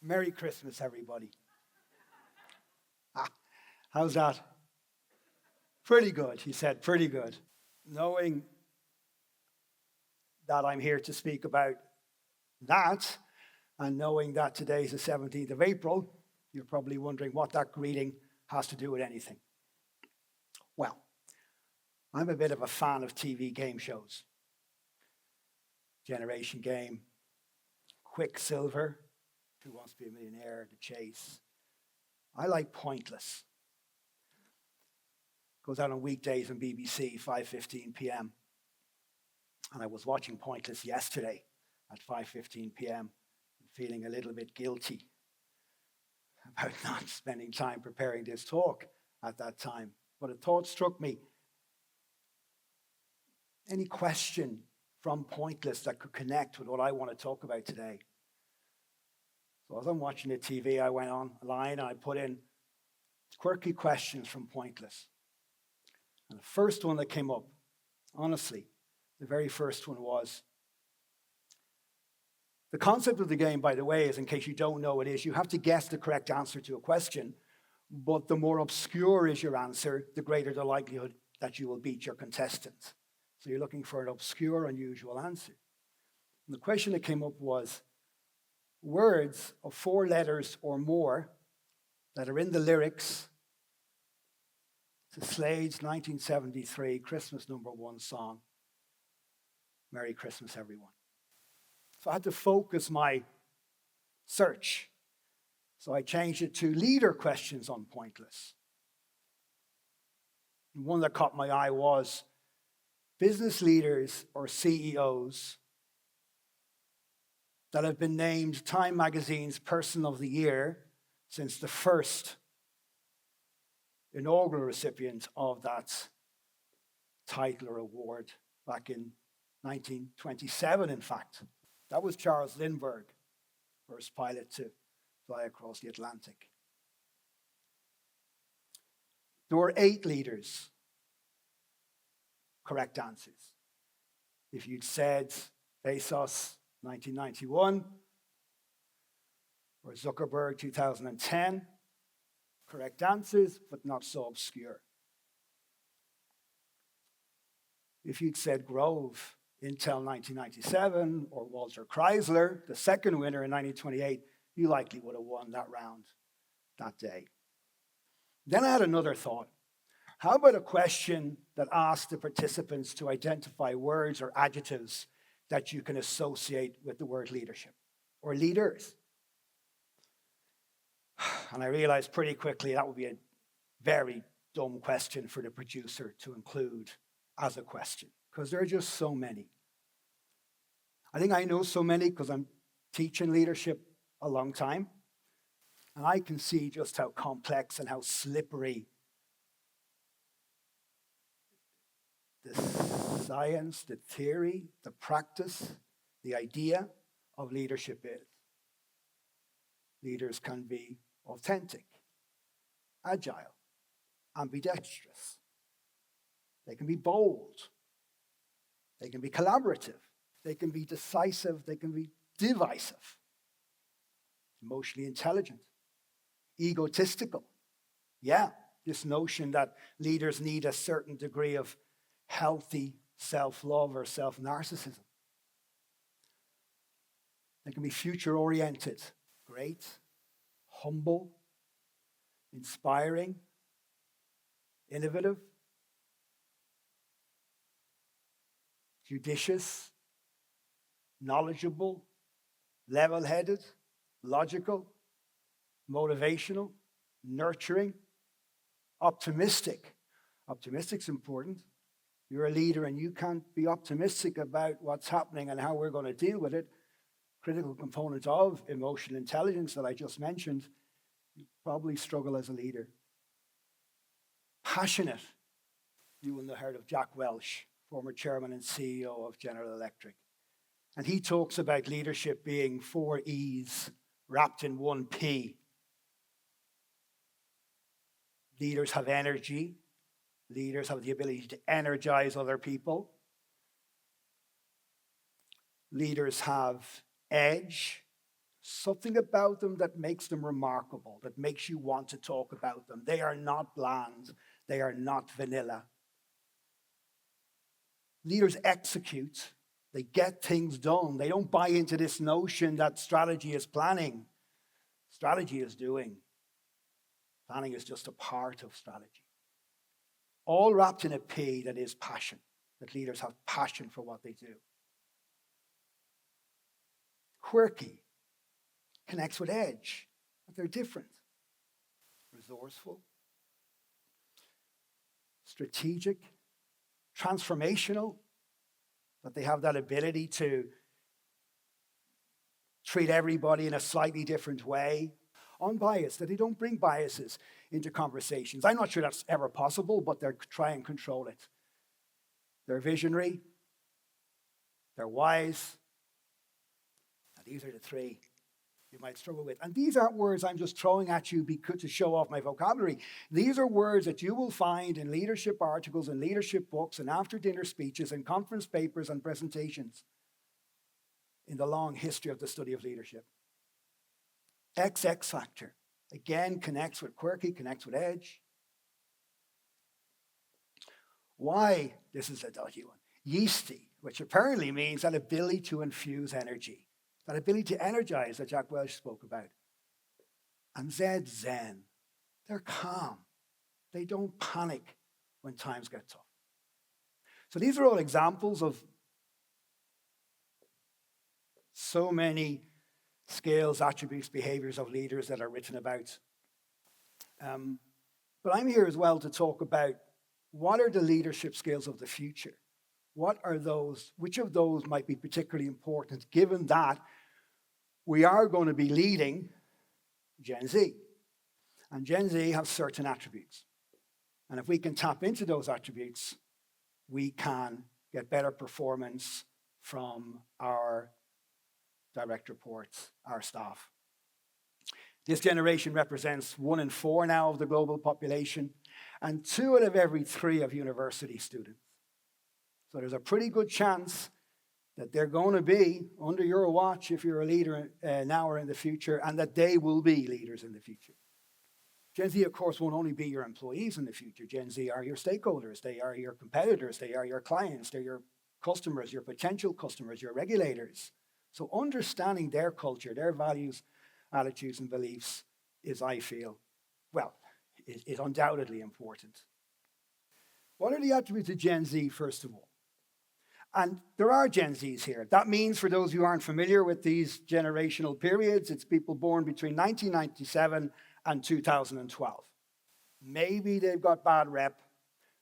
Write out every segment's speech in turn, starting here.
Merry Christmas, everybody. How's that? Pretty good, he said, pretty good. Knowing that I'm here to speak about that, and knowing that today's the 17th of April, you're probably wondering what that greeting has to do with anything. Well, I'm a bit of a fan of TV game shows. Generation Game, Quicksilver, Who Wants to Be a Millionaire, The Chase. I like Pointless. Goes out on weekdays on BBC, 5:15 p.m. And I was watching Pointless yesterday at 5:15 p.m. feeling a little bit guilty about not spending time preparing this talk at that time. But a thought struck me. Any question from Pointless that could connect with what I want to talk about today? So as I'm watching the TV, I went online and I put in quirky questions from Pointless. And the first one that came up, honestly, the very first one was, the concept of the game, by the way, is, in case you don't know what it is, you have to guess the correct answer to a question, but the more obscure is your answer, the greater the likelihood that you will beat your contestant. So you're looking for an obscure, unusual answer. And the question that came up was, words of 4 letters or more that are in the lyrics to Slade's 1973 Christmas #1 song, Merry Christmas, Everyone. So I had to focus my search. So I changed it to leader questions on Pointless. And one that caught my eye was business leaders or CEOs that have been named Time Magazine's Person of the Year since the first inaugural recipient of that title or award back in 1927, in fact. That was Charles Lindbergh, first pilot to fly across the Atlantic. There were 8 leaders. Correct answers. If you'd said Bezos 1991 or Zuckerberg 2010, correct answers, but not so obscure. If you'd said Grove, Intel 1997, or Walter Chrysler, the second winner in 1928, you likely would have won that round that day. Then I had another thought. How about a question that asked the participants to identify words or adjectives that you can associate with the word leadership or leaders? And I realized pretty quickly that would be a very dumb question for the producer to include as a question, because there are just so many. I think I know so many because I'm teaching leadership a long time, and I can see just how complex and how slippery the science, the theory, the practice, the idea of leadership is. Leaders can be authentic, agile, ambidextrous. They can be bold. They can be collaborative. They can be decisive. They can be divisive. Emotionally intelligent. Egotistical. Yeah, this notion that leaders need a certain degree of healthy self-love or self-narcissism. They can be future-oriented, great, humble, inspiring, innovative, judicious, knowledgeable, level-headed, logical, motivational, nurturing, optimistic. Optimistic's important. You're a leader and you can't be optimistic about what's happening and how we're going to deal with it. Critical component of emotional intelligence that I just mentioned, you probably struggle as a leader. Passionate. You will have heard of Jack Welch, former chairman and CEO of General Electric. And he talks about leadership being 4 E's wrapped in 1 P. Leaders have energy. Leaders have the ability to energize other people. Leaders have edge, Something about them that makes them remarkable, that makes you want to talk about them. They are not bland. They are not vanilla. Leaders execute. They get things done. They don't buy into this notion that strategy is planning. Strategy is doing. Planning is just a part of strategy. All wrapped in a P that is passion, that leaders have passion for what they do. Quirky connects with edge, but they're different. Resourceful, strategic, transformational, that they have that ability to treat everybody in a slightly different way. Unbiased, that they don't bring biases into conversations. I'm not sure that's ever possible, but they try and control it. They're visionary, they're wise, and these are the three you might struggle with. And these aren't words I'm just throwing at you to show off my vocabulary. These are words that you will find in leadership articles and leadership books and after-dinner speeches and conference papers and presentations in the long history of the study of leadership. XX factor, again, connects with quirky, connects with edge. Y, this is a dodgy one. Yeasty, which apparently means that ability to infuse energy, that ability to energize that Jack Welch spoke about. And Z, zen. They're calm. They don't panic when times get tough. So these are all examples of so many skills, attributes, behaviors of leaders that are written about. But I'm here as well to talk about what are the leadership skills of the future? What are those? Which of those might be particularly important given that we are going to be leading Gen Z? And Gen Z have certain attributes. And if we can tap into those attributes, we can get better performance from our direct reports, our staff. This generation represents 1 in 4 now of the global population and 2 out of every 3 of university students. So there's a pretty good chance that they're going to be under your watch if you're a leader now or in the future, and that they will be leaders in the future. Gen Z, of course, won't only be your employees in the future. Gen Z are your stakeholders. They are your competitors. They are your clients. They're your customers, your potential customers, your regulators. So understanding their culture, their values, attitudes, and beliefs is, I feel, is undoubtedly important. What are the attributes of Gen Z, first of all? And there are Gen Zs here. That means, for those who aren't familiar with these generational periods, it's people born between 1997 and 2012. Maybe they've got bad rep.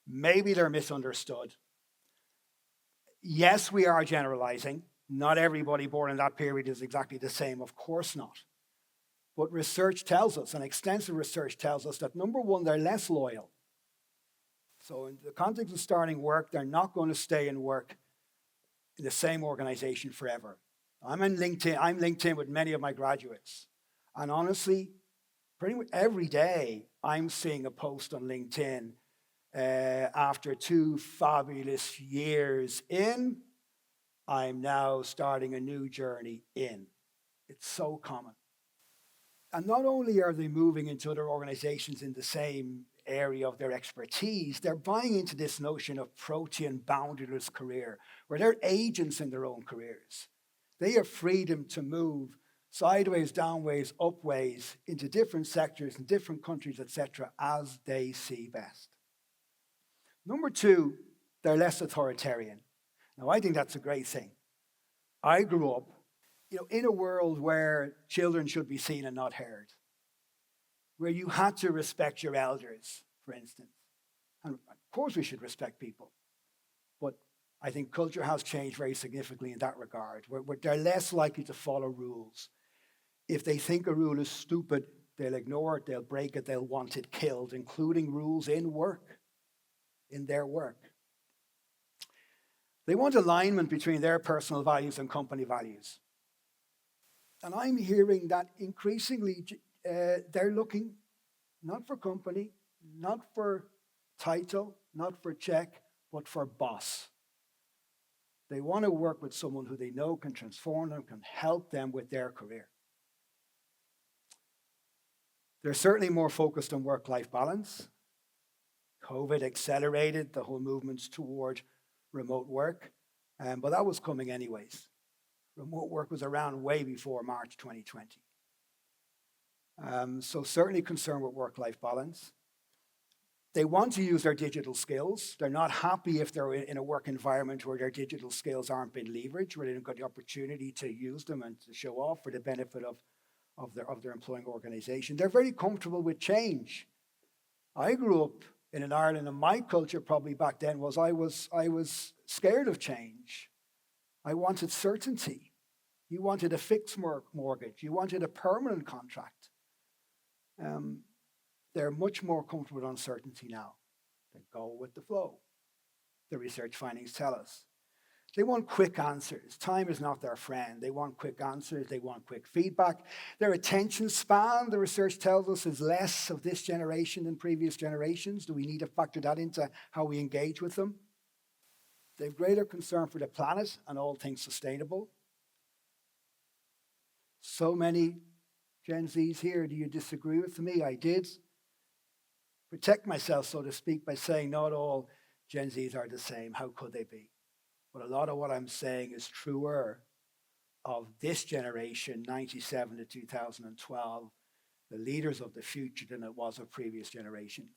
Maybe they're misunderstood. Yes, we are generalizing. Not everybody born in that period is exactly the same. Of course not. But research tells us, and extensive research tells us, that number one, they're less loyal. So in the context of starting work, they're not going to stay in work in the same organization forever. I'm linked in with many of my graduates. And honestly, pretty much every day, I'm seeing a post on LinkedIn after 2 fabulous years in, I'm now starting a new journey in. It's so common. And not only are they moving into other organizations in the same area of their expertise, they're buying into this notion of protean boundaryless career, where they're agents in their own careers. They have freedom to move sideways, downways, upways into different sectors and different countries, etc., as they see best. Number 2, they're less authoritarian. Now, I think that's a great thing. I grew up, in a world where children should be seen and not heard, where you had to respect your elders, for instance. And of course we should respect people. But I think culture has changed very significantly in that regard, where they're less likely to follow rules. If they think a rule is stupid, they'll ignore it, they'll break it, they'll want it killed, including rules in work, in their work. They want alignment between their personal values and company values. And I'm hearing that increasingly they're looking not for company, not for title, not for check, but for boss. They want to work with someone who they know can transform them, can help them with their career. They're certainly more focused on work-life balance. COVID accelerated the whole movements toward remote work, but that was coming anyways. Remote work was around way before March 2020. So certainly concerned with work-life balance. They want to use their digital skills. They're not happy if they're in a work environment where their digital skills aren't being leveraged, where they don't get the opportunity to use them and to show off for the benefit of their employing organization. They're very comfortable with change. I grew up in Ireland, and my culture probably back then was I was scared of change. I wanted certainty. You wanted a fixed mortgage. You wanted a permanent contract. They're much more comfortable with uncertainty now. They go with the flow. The research findings tell us. They want quick answers. Time is not their friend. They want quick answers. They want quick feedback. Their attention span, the research tells us, is less of this generation than previous generations. Do we need to factor that into how we engage with them? They have greater concern for the planet and all things sustainable. So many Gen Zs here, do you disagree with me? I did. Protect myself, so to speak, by saying not all Gen Zs are the same. How could they be? But a lot of what I'm saying is truer of this generation, 97 to 2012, the leaders of the future, than it was of previous generations.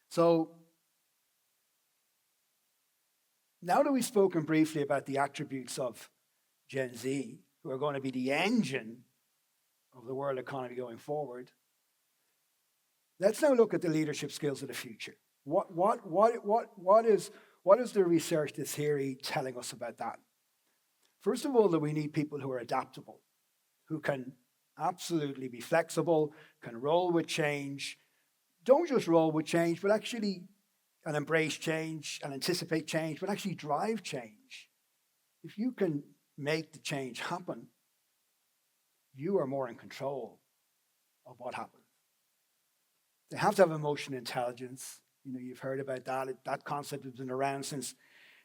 So now that we've spoken briefly about the attributes of Gen Z, who are going to be the engine of the world economy going forward, let's now look at the leadership skills of the future. What is the research, the theory telling us about that? First of all, that we need people who are adaptable, who can absolutely be flexible, can roll with change. Don't just roll with change, but actually and embrace change and anticipate change, but actually drive change. If you can make the change happen, you are more in control of what happens. They have to have emotional intelligence. You know, you've heard about that. That concept has been around since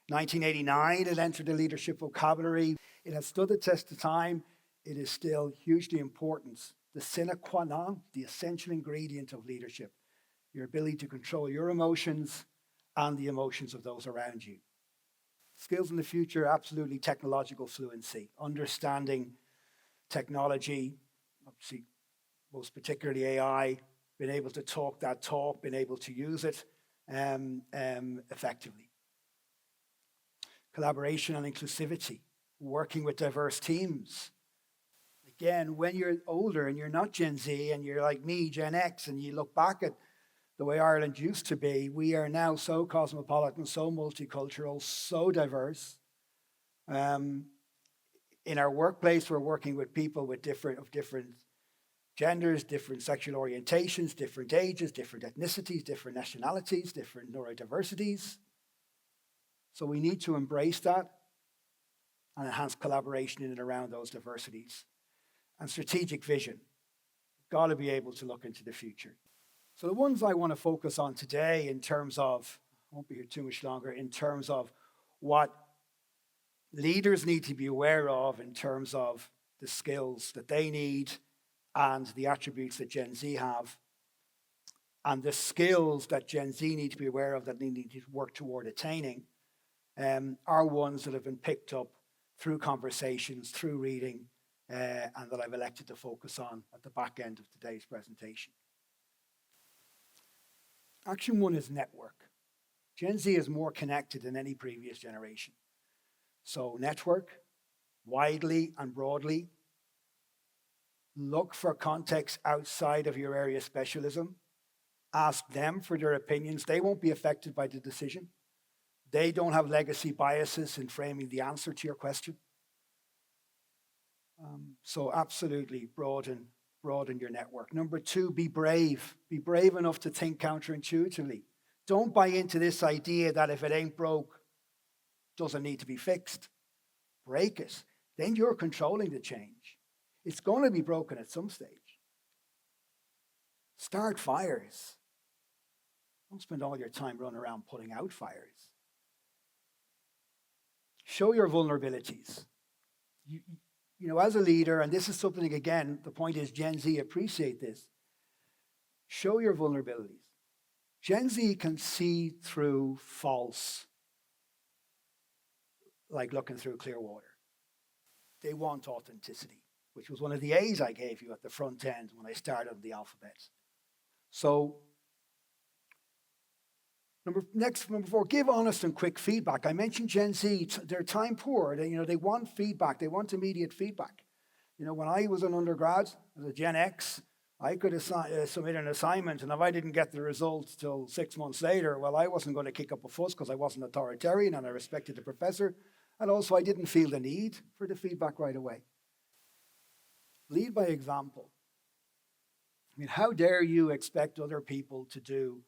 1989. It entered the leadership vocabulary. It has stood the test of time. It is still hugely important. The sine qua non, the essential ingredient of leadership, your ability to control your emotions and the emotions of those around you. Skills in the future, absolutely technological fluency, understanding technology, obviously most particularly AI, being able to talk that talk, being able to use it effectively. Collaboration and inclusivity, working with diverse teams. Again, when you're older and you're not Gen Z and you're like me, Gen X, and you look back at the way Ireland used to be, we are now so cosmopolitan, so multicultural, so diverse. In our workplace, we're working with people with different genders, different sexual orientations, different ages, different ethnicities, different nationalities, different neurodiversities. So we need to embrace that and enhance collaboration in and around those diversities. And strategic vision. Got to be able to look into the future. So the ones I want to focus on today in terms of, I won't be here too much longer, in terms of what leaders need to be aware of in terms of the skills that they need and the attributes that Gen Z have, and the skills that Gen Z need to be aware of that they need to work toward attaining, are ones that have been picked up through conversations, through reading, and that I've elected to focus on at the back end of today's presentation. Action one is network. Gen Z is more connected than any previous generation. So network, widely and broadly. Look for context outside of your area of specialism. Ask them for their opinions. They won't be affected by the decision. They don't have legacy biases in framing the answer to your question. So absolutely broaden your network. Number two, be brave. Be brave enough to think counterintuitively. Don't buy into this idea that if it ain't broke, it doesn't need to be fixed. Break it. Then you're controlling the change. It's going to be broken at some stage. Start fires. Don't spend all your time running around putting out fires. Show your vulnerabilities. as a leader, and this is something, again, the point is Gen Z appreciate this, show your vulnerabilities. Gen Z can see through false, like looking through clear water. They want authenticity, which was one of the A's I gave you at the front end when I started the alphabet. So, number 4, give honest and quick feedback. I mentioned Gen Z, they're time poor. They want feedback. They want immediate feedback. When I was an undergrad, as a Gen X, I could submit an assignment, and if I didn't get the results till 6 months later, well, I wasn't going to kick up a fuss because I wasn't authoritarian and I respected the professor. And also, I didn't feel the need for the feedback right away. Lead by example. How dare you expect other people to do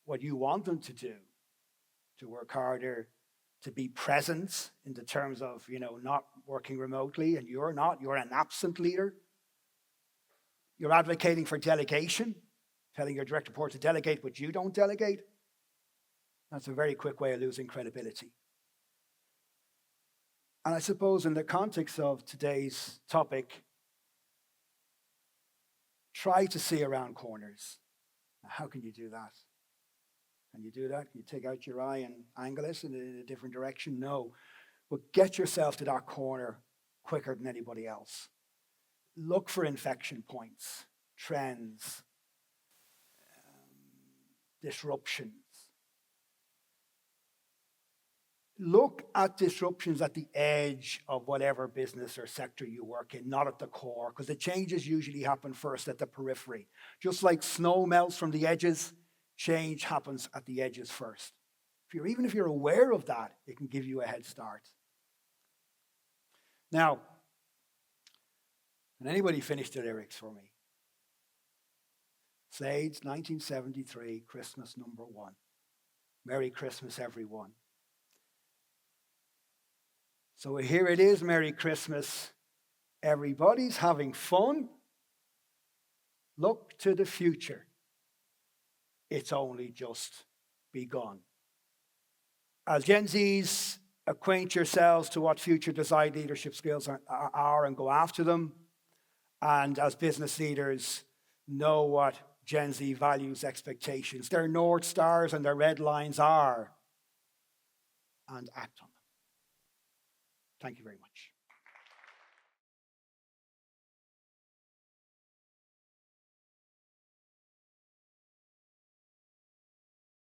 what you want them to do, to work harder, to be present in the terms of, not working remotely, and you're an absent leader. You're advocating for delegation, telling your direct report to delegate, but you don't delegate. That's a very quick way of losing credibility. And I suppose in the context of today's topic, try to see around corners. Now, how can you do that? Can you do that? Can you take out your eye and angle it in a different direction? No. But get yourself to that corner quicker than anybody else. Look for infection points, trends, disruptions. Look at disruptions at the edge of whatever business or sector you work in, not at the core, because the changes usually happen first at the periphery. Just like snow melts from the edges, change happens at the edges first. Even if you're aware of that, it can give you a head start. Now, can anybody finish the lyrics for me? Slade's 1973, Christmas number 1. Merry Christmas, everyone. So here it is, Merry Christmas. Everybody's having fun. Look to the future. It's only just begun. As Gen Zs, acquaint yourselves to what future desired leadership skills are and go after them. And as business leaders, know what Gen Z values, expectations, their North Stars and their red lines are, and act on them. Thank you very much.